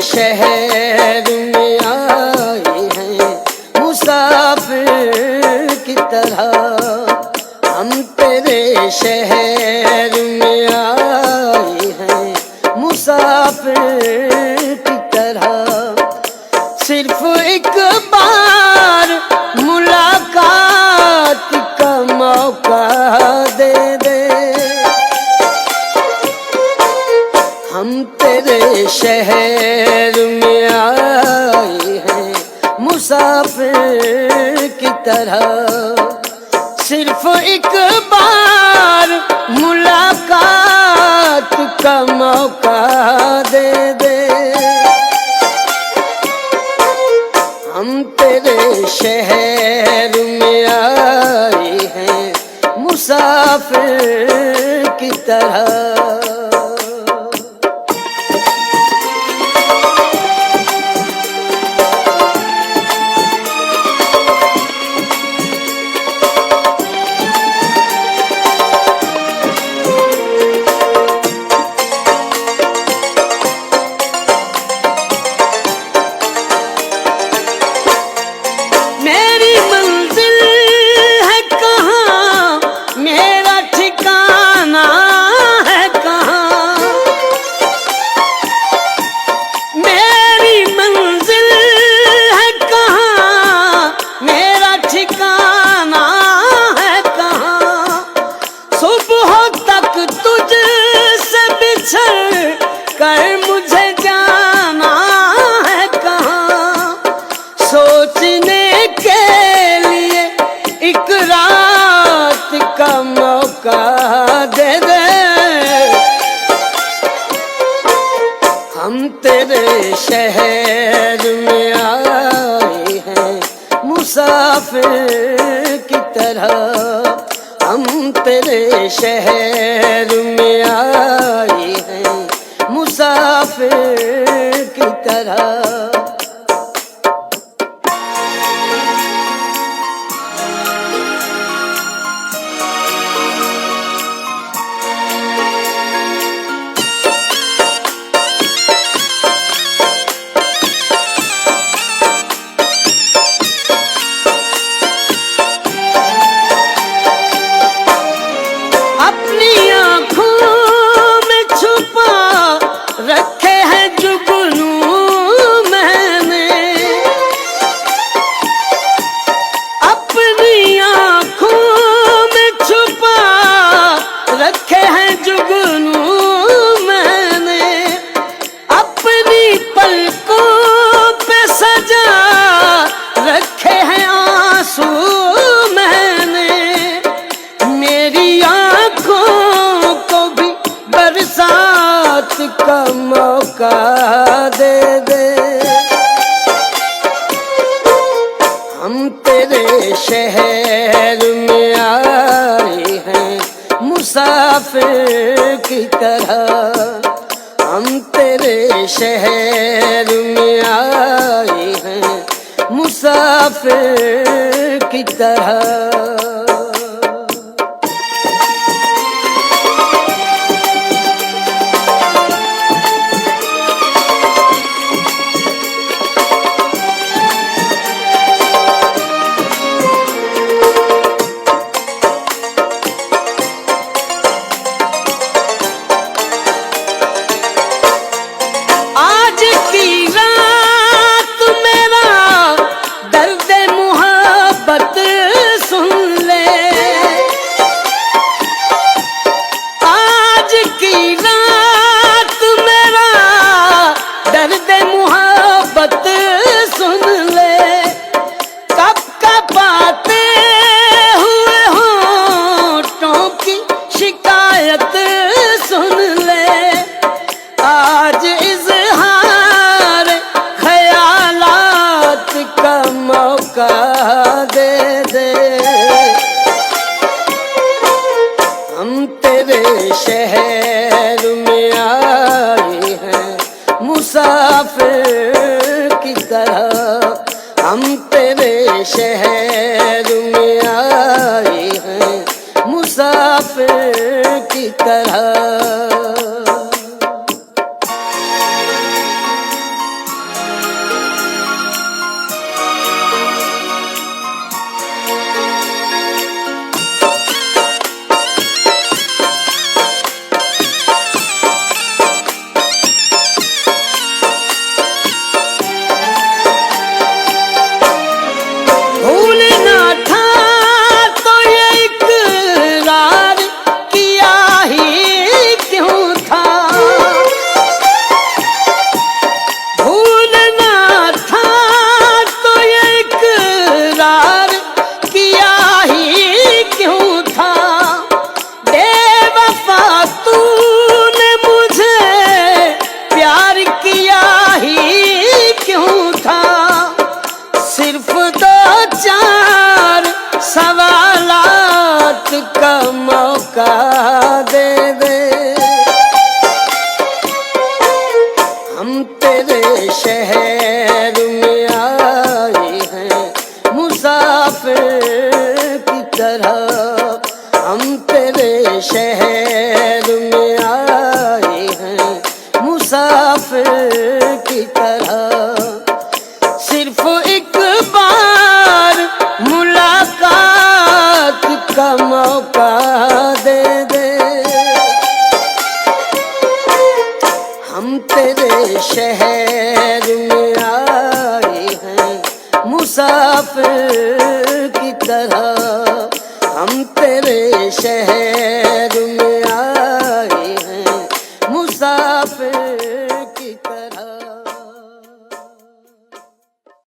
शहर में आए हैं मुसाफिर की तरह। हम तेरे शहर में आए हैं मुसाफिर की तरह। सिर्फ एक बार मुलाकात का मौका दे दे। हम तेरे शहर में आए हैं मुसाफिर की तरह। सिर्फ एक बार मुलाकात का मौका दे दे। हम तेरे शहर में आए हैं मुसाफिर की तरह। कर मुझे जाना है कहाँ, सोचने के लिए एक रात का मौका दे दे। हम तेरे शहर में आए हैं मुसाफिर की तरह। हम तेरे शहर में आए हैं मुसाफिर की तरह। अपनी आँखों में छुपा रखे हैं जुगनू मैंने। अपनी आँखों में छुपा रखे हैं जुगनू मैंने। अपनी पलकों पे सजा रखे हैं आंसू मैंने। मेरी आँखों को भी बरसात का मौका दे दे। हम तेरे शहर में आए हैं मुसाफिर की तरह। हम तेरे शहर में आए हैं मुसाफिर की तरह। दे दे। हम तेरे शहर में आए हैं मुसाफिर की तरह। हम तेरे शहर में आए हैं मुसाफिर की तरह। का मौका दे दे। हम तेरे शहर में आए हैं मुसाफिर की तरह, हम तेरे शहर में आए हैं मुसाफिर की तरह। सिर्फ एक बार मुलाकात का मौका दे दे। हम तेरे शहर में आए हैं मुसाफिर